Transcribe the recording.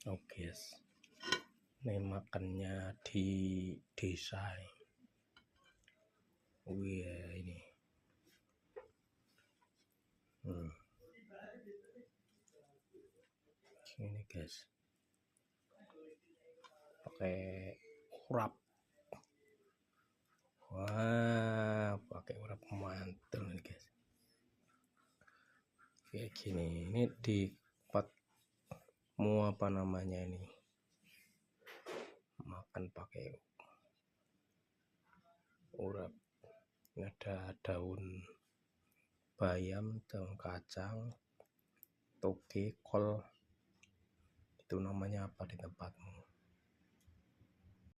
Oke, yes. Ini makannya di desa. Wih, ini. Ini guys. Pakai urap. Wah, pakai urap mantul nih guys. Kayak gini. Ini di apa namanya ini? Makan pakai urap. Ini ada daun bayam, daun kacang, toge, kol. Itu namanya apa di tempatmu?